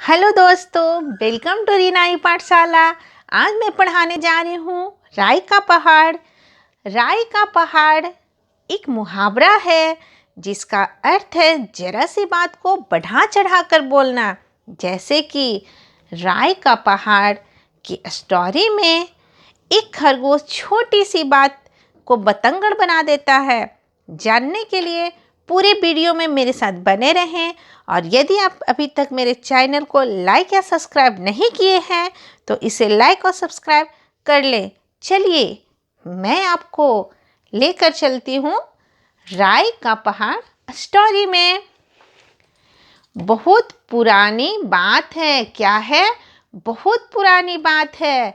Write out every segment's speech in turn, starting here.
Hello दोस्तों, welcome to रीनाई पाठशाला। आज मैं पढ़ाने जा रही हूँ राई का पहाड़। राई का पहाड़ एक मुहावरा है जिसका अर्थ है जरा सी बात को बढ़ा चढ़ा कर बोलना। जैसे कि राई का पहाड़ की स्टोरी में एक खरगोश छोटी सी बात को बतंगड़ बना देता है। जानने के लिए पूरे वीडियो में मेरे साथ बने रहें। और यदि आप अभी तक मेरे चैनल को लाइक या सब्सक्राइब नहीं किए हैं तो इसे लाइक और सब्सक्राइब कर लें। चलिए मैं आपको लेकर चलती हूँ राई का पहाड़ स्टोरी में। बहुत पुरानी बात है। क्या है? बहुत पुरानी बात है।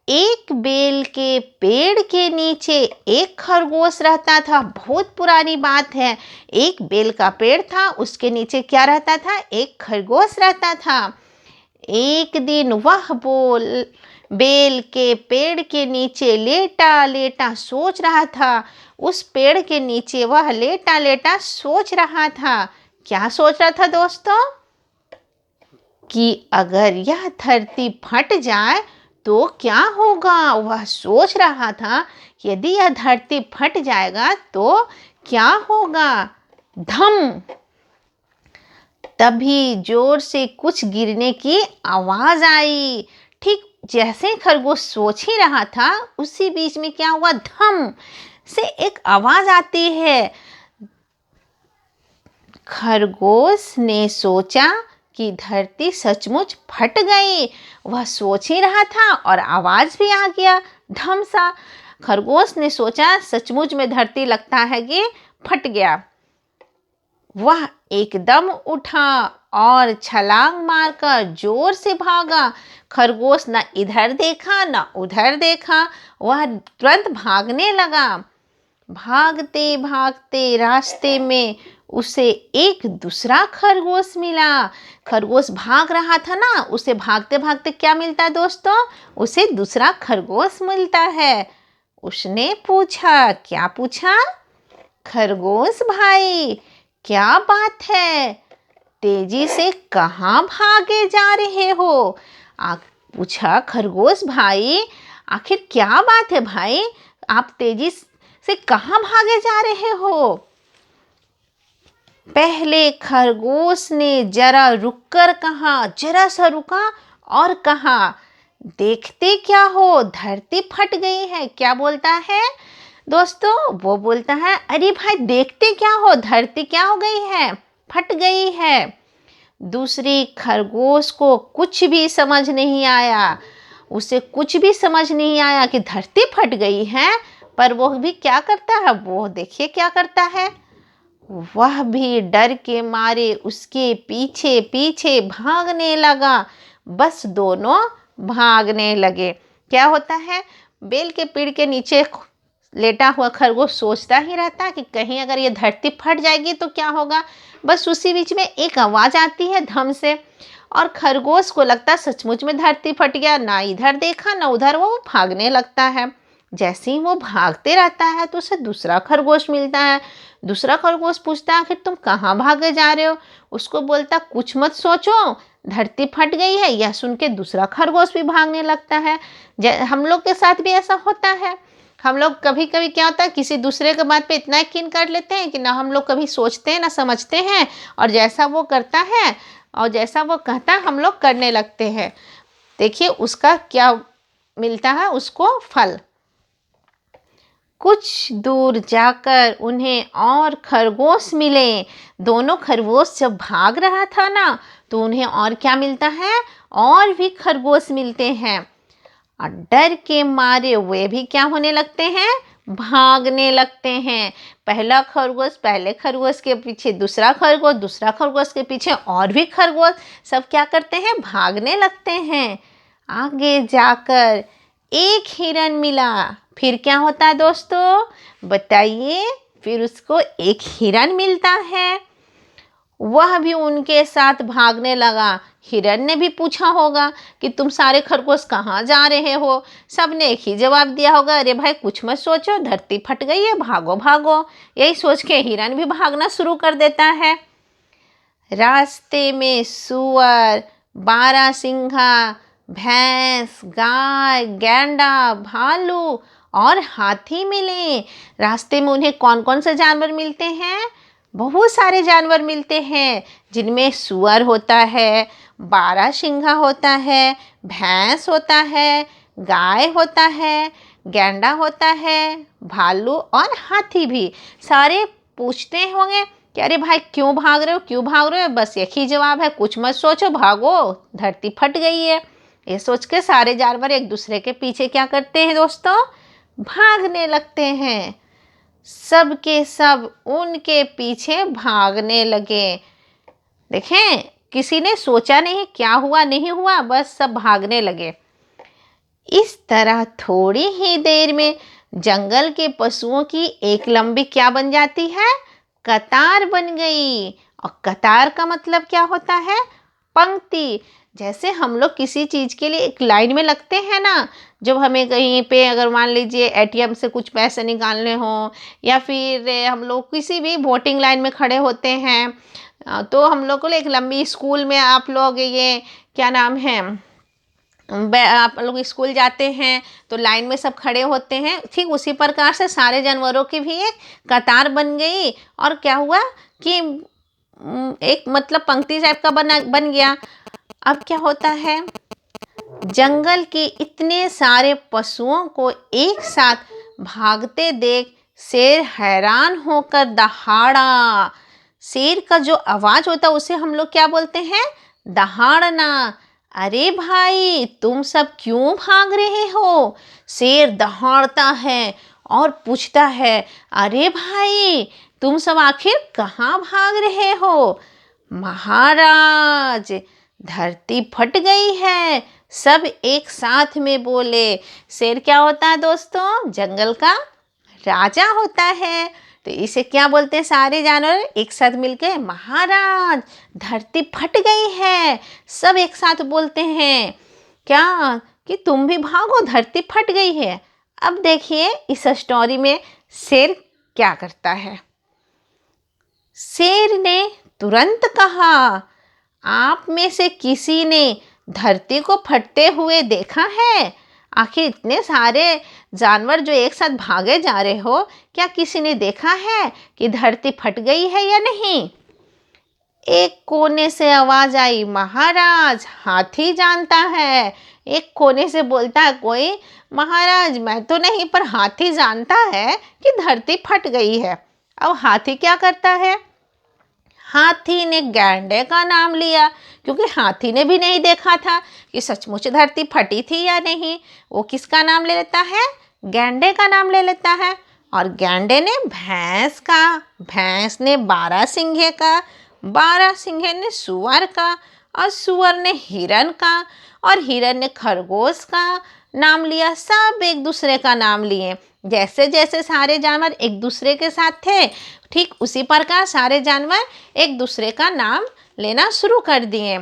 एक बेल के पेड़ के नीचे एक खरगोश रहता था। बहुत पुरानी बात है। एक बेल का पेड़ था, उसके नीचे क्या रहता था? एक खरगोश रहता था। एक दिन वह बेल के पेड़ के नीचे लेटा लेटा सोच रहा था। उस पेड़ के नीचे वह लेटा लेटा सोच रहा था। क्या सोच रहा था दोस्तों? कि अगर यह धरती फट जाए तो क्या होगा। वह सोच रहा था यदि यह धरती फट जाएगा तो क्या होगा। धम! तभी जोर से कुछ गिरने की आवाज आई। ठीक जैसे खरगोश सोच ही रहा था उसी बीच में क्या हुआ? धम से एक आवाज आती है। खरगोश ने सोचा कि धरती सचमुच फट गई। वह सोच ही रहा था और आवाज भी आ गया धम सा। खरगोश ने सोचा सचमुच में धरती लगता है कि फट गया। वह एकदम उठा और छलांग मारकर जोर से भागा। खरगोश न इधर देखा न उधर देखा, वह तुरंत भागने लगा। भागते भागते रास्ते में उसे एक दूसरा खरगोश मिला। खरगोश भाग रहा था ना, उसे भागते भागते क्या मिलता है दोस्तों? उसे दूसरा खरगोश मिलता है। उसने पूछा, क्या पूछा? खरगोश भाई, क्या बात है? तेजी से कहाँ भागे जा रहे हो? पूछा खरगोश भाई, आखिर क्या बात है भाई? आप तेजी से कहाँ भागे जा रहे हो? पहले खरगोश ने जरा रुककर कहा, जरा सा रुका और कहा, देखते क्या हो, धरती फट गई है। क्या बोलता है दोस्तों? वो बोलता है, अरे भाई देखते क्या हो, धरती क्या हो गई है? फट गई है। दूसरी खरगोश को कुछ भी समझ नहीं आया। उसे कुछ भी समझ नहीं आया कि धरती फट गई है। पर वो भी क्या करता है? वो देखिए क्या करता है। वह भी डर के मारे उसके पीछे पीछे भागने लगा। बस दोनों भागने लगे। क्या होता है? बेल के पेड़ के नीचे लेटा हुआ खरगोश सोचता ही रहता है कि कहीं अगर ये धरती फट जाएगी तो क्या होगा। बस उसी बीच में एक आवाज आती है धम से, और खरगोश को लगता है सचमुच में धरती फट गया। ना इधर देखा ना उधर, वो भागने लगता है। जैसे ही वो भागते रहता है तो उसे दूसरा खरगोश मिलता है। दूसरा खरगोश पूछता है, आखिर तुम कहाँ भागे जा रहे हो? उसको बोलता, कुछ मत सोचो, धरती फट गई है। यह सुन के दूसरा खरगोश भी भागने लगता है। हम लोग के साथ भी ऐसा होता है। हम लोग कभी कभी क्या होता है, किसी दूसरे के बात पे इतना यकीन कर लेते हैं कि ना हम लोग कभी सोचते हैं ना समझते हैं, और जैसा वो करता है और जैसा वो कहता है हम लोग करने लगते हैं। देखिए उसका क्या मिलता है उसको फल। कुछ दूर जाकर उन्हें और खरगोश मिले। दोनों खरगोश जब भाग रहा था ना तो उन्हें और क्या मिलता है? और भी खरगोश मिलते हैं। और डर के मारे वे भी क्या होने लगते हैं? भागने लगते हैं। पहला खरगोश पहले खरगोश के पीछे, दूसरा खरगोश दूसरा खरगोश के पीछे, और भी खरगोश सब क्या करते हैं? भागने लगते हैं। आगे जाकर एक हिरन मिला। फिर क्या होता है दोस्तों? बताइए। फिर उसको एक हिरन मिलता है। वह भी उनके साथ भागने लगा। हिरन ने भी पूछा होगा कि तुम सारे खरगोश कहाँ जा रहे हो? सब ने एक ही जवाब दिया होगा, अरे भाई कुछ मत सोचो, धरती फट गई है, भागो भागो। यही सोच के हिरन भी भागना शुरू कर देता है। रास्ते में सूअर, बारहसिंघा, भैंस, गाय, गैंडा, भालू और हाथी मिले। रास्ते में उन्हें कौन कौन से जानवर मिलते हैं? बहुत सारे जानवर मिलते हैं, जिनमें सुअर होता है, बारहसिंघा होता है, भैंस होता है, गाय होता है, गैंडा होता है, भालू और हाथी भी। सारे पूछते होंगे कि अरे भाई क्यों भाग रहे हो, क्यों भाग रहे हो? बस एक ही जवाब है, कुछ मत सोचो, भागो, धरती फट गई है। ये सोच के सारे जानवर एक दूसरे के पीछे क्या करते हैं दोस्तों? भागने लगते हैं। सब के सब उनके पीछे भागने लगे। देखें, किसी ने सोचा नहीं क्या हुआ नहीं हुआ, बस सब भागने लगे। इस तरह थोड़ी ही देर में जंगल के पशुओं की एक लंबी क्या बन जाती है? कतार बन गई। और कतार का मतलब क्या होता है? पंक्ति। जैसे हम लोग किसी चीज़ के लिए एक लाइन में लगते हैं ना, जब हमें कहीं पे अगर मान लीजिए एटीएम से कुछ पैसे निकालने हो, या फिर हम लोग किसी भी वोटिंग लाइन में खड़े होते हैं, तो हम लोग को एक लंबी, स्कूल में आप लोग ये क्या नाम है, आप लोग स्कूल जाते हैं तो लाइन में सब खड़े होते हैं, ठीक उसी प्रकार से सारे जानवरों की भी एक कतार बन गई। और क्या हुआ कि एक मतलब पंक्ति टाइप का बन गया। अब क्या होता है, जंगल के इतने सारे पशुओं को एक साथ भागते देख शेर हैरान होकर दहाड़ा। शेर का जो आवाज होता है उसे हम लोग क्या बोलते हैं? दहाड़ना। अरे भाई तुम सब क्यों भाग रहे हो? शेर दहाड़ता है और पूछता है, अरे भाई तुम सब आखिर कहाँ भाग रहे हो? महाराज, धरती फट गई है, सब एक साथ में बोले। शेर क्या होता है दोस्तों? जंगल का राजा होता है। तो इसे क्या बोलते हैं? सारे जानवर एक साथ मिलके, महाराज धरती फट गई है। सब एक साथ बोलते हैं क्या? कि तुम भी भागो, धरती फट गई है। अब देखिए इस स्टोरी में शेर क्या करता है। शेर ने तुरंत कहा, आप में से किसी ने धरती को फटते हुए देखा है? आखिर इतने सारे जानवर जो एक साथ भागे जा रहे हो, क्या किसी ने देखा है कि धरती फट गई है या नहीं? एक कोने से आवाज आई, महाराज हाथी जानता है। एक कोने से बोलता है कोई, महाराज मैं तो नहीं, पर हाथी जानता है कि धरती फट गई है। अब हाथी क्या करता है? हाथी ने गैंडे का नाम लिया, क्योंकि हाथी ने भी नहीं देखा था कि सचमुच धरती फटी थी या नहीं। वो किसका नाम ले लेता है? गैंडे का नाम ले लेता है। और गैंडे ने भैंस का, भैंस ने बारहसिंघे का, बारहसिंघे ने सुअर का, और सुअर ने हिरन का, और हिरन ने खरगोश का नाम लिया। सब एक दूसरे का नाम लिए। जैसे जैसे सारे जानवर एक दूसरे के साथ थे, ठीक उसी प्रकार सारे जानवर एक दूसरे का नाम लेना शुरू कर दिए।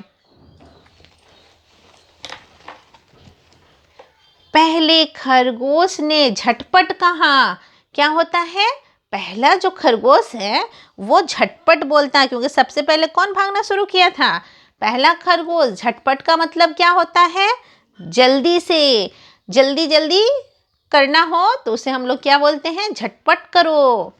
पहले खरगोश ने झटपट कहा। क्या होता है? पहला जो खरगोश है वो झटपट बोलता है, क्योंकि सबसे पहले कौन भागना शुरू किया था? पहला खरगोश। झटपट का मतलब क्या होता है? जल्दी से, जल्दी जल्दी करना हो तो उसे हम लोग क्या बोलते हैं? झटपट करो।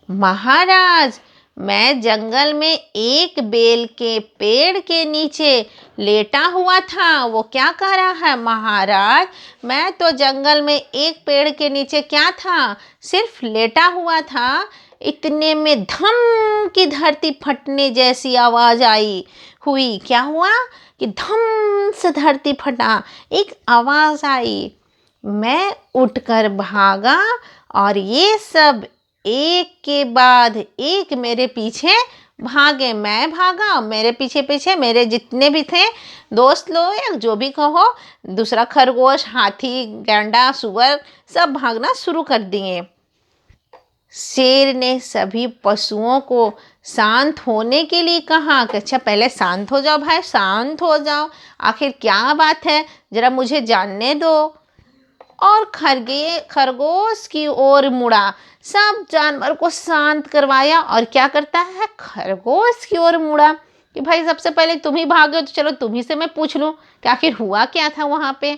महाराज मैं जंगल में एक बेल के पेड़ के नीचे लेटा हुआ था। वो क्या कह रहा है? महाराज मैं तो जंगल में एक पेड़ के नीचे क्या था? सिर्फ लेटा हुआ था। इतने में धम की धरती फटने जैसी आवाज आई हुई। क्या हुआ कि धम से धरती फटा, एक आवाज आई। मैं उठकर भागा और ये सब एक के बाद एक मेरे पीछे भागे। मैं भागा, मेरे पीछे पीछे मेरे जितने भी थे दोस्त लोग या जो भी कहो, दूसरा खरगोश, हाथी, गैंडा, सुअर, सब भागना शुरू कर दिए। शेर ने सभी पशुओं को शांत होने के लिए कहा कि अच्छा पहले शांत हो जाओ भाई, शांत हो जाओ, आखिर क्या बात है, जरा मुझे जानने दो। और खरगोश की ओर मुड़ा। सब जानवर को शांत करवाया और क्या करता है? खरगोश की ओर मुड़ा। कि भाई सबसे पहले तुम ही भागे हो तो चलो तुम ही से मैं पूछ लूँ कि आखिर हुआ क्या था वहाँ पे।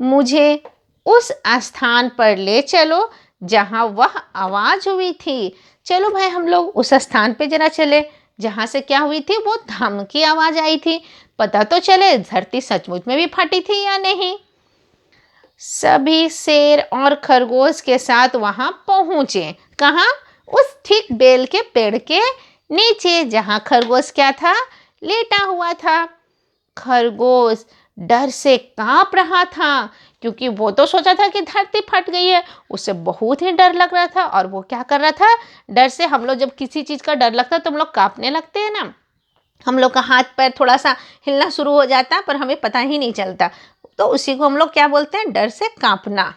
मुझे उस स्थान पर ले चलो जहाँ वह आवाज़ हुई थी। चलो भाई हम लोग उस स्थान पे जरा चले जहाँ से क्या हुई थी, वो धम की आवाज़ आई थी। पता तो चले धरती सचमुच में भी फटी थी या नहीं। सभी शेर और खरगोश के साथ वहां पहुंचे। कहाँ? उस ठीक बेल के पेड़ के नीचे जहां खरगोश क्या था, लेटा हुआ था। खरगोश डर से कांप रहा था क्योंकि वो तो सोचा था कि धरती फट गई है। उसे बहुत ही डर लग रहा था और वो क्या कर रहा था, डर से, हम लोग जब किसी चीज़ का डर लगता है तो हम लोग कांपने लगते हैं ना, हम लोग का हाथ पैर थोड़ा सा हिलना शुरू हो जाता है पर हमें पता ही नहीं चलता। तो उसी को हम लोग क्या बोलते हैं, डर से कांपना।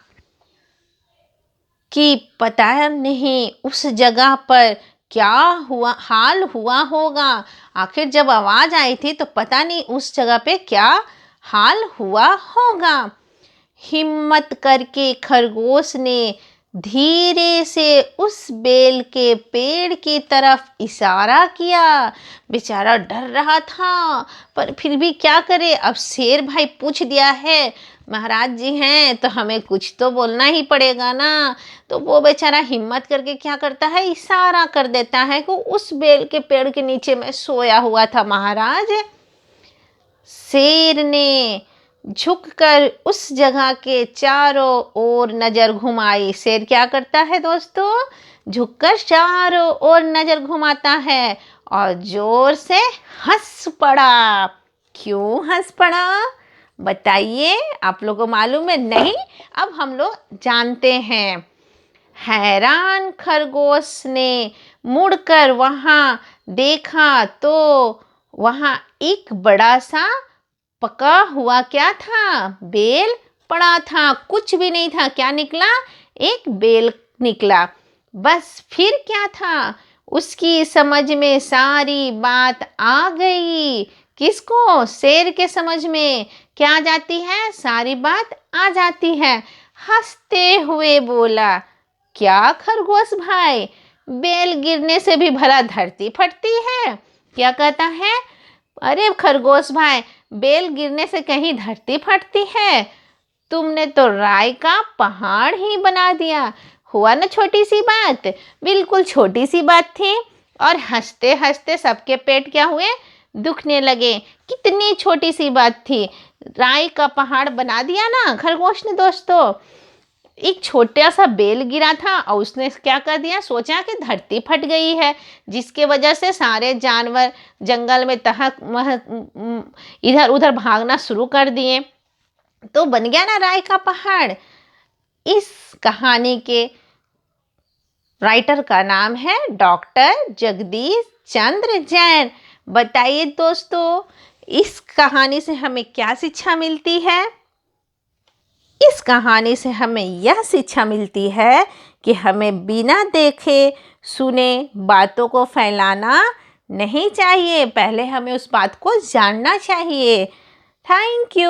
कि पता नहीं उस जगह पर क्या हुआ, हाल हुआ होगा। आखिर जब आवाज़ आई थी तो पता नहीं उस जगह पे क्या हाल हुआ होगा। हिम्मत करके खरगोश ने धीरे से उस बेल के पेड़ की तरफ इशारा किया। बेचारा डर रहा था पर फिर भी क्या करे, अब शेर भाई पूछ दिया है, महाराज जी हैं तो हमें कुछ तो बोलना ही पड़ेगा ना। तो वो बेचारा हिम्मत करके क्या करता है, इशारा कर देता है कि उस बेल के पेड़ के नीचे मैं सोया हुआ था महाराज। शेर ने झुककर उस जगह के चारों ओर नजर घुमाई। शेर क्या करता है दोस्तों, झुककर चारों ओर नजर घुमाता है और जोर से हंस पड़ा। क्यों हंस पड़ा बताइए, आप लोगों को मालूम है? नहीं, अब हम लोग जानते हैं। हैरान खरगोश ने मुड़कर वहां देखा तो वहां एक बड़ा सा पका हुआ क्या था, बेल पड़ा था। कुछ भी नहीं था, क्या निकला, एक बेल निकला। बस फिर क्या था, उसकी समझ में सारी बात आ गई। किसको? शेर के समझ में क्या आ जाती है, सारी बात आ जाती है। हंसते हुए बोला, क्या खरगोश भाई, बेल गिरने से भी भला धरती फटती है? क्या कहता है, अरे खरगोश भाई, बेल गिरने से कहीं धरती फटती है? तुमने तो राय का पहाड़ ही बना दिया। हुआ ना छोटी सी बात, बिल्कुल छोटी सी बात थी और हंसते हंसते सबके पेट क्या हुए, दुखने लगे। कितनी छोटी सी बात थी, राय का पहाड़ बना दिया ना खरगोश ने दोस्तों। एक छोटा सा बेल गिरा था और उसने क्या कर दिया, सोचा कि धरती फट गई है, जिसके वजह से सारे जानवर जंगल में इधर उधर भागना शुरू कर दिए। तो बन गया ना राय का पहाड़। इस कहानी के राइटर का नाम है डॉक्टर जगदीश चंद्र जैन। बताइए दोस्तों, इस कहानी से हमें क्या शिक्षा मिलती है? इस कहानी से हमें यह शिक्षा मिलती है कि हमें बिना देखे सुने बातों को फैलाना नहीं चाहिए, पहले हमें उस बात को जानना चाहिए। Thank you.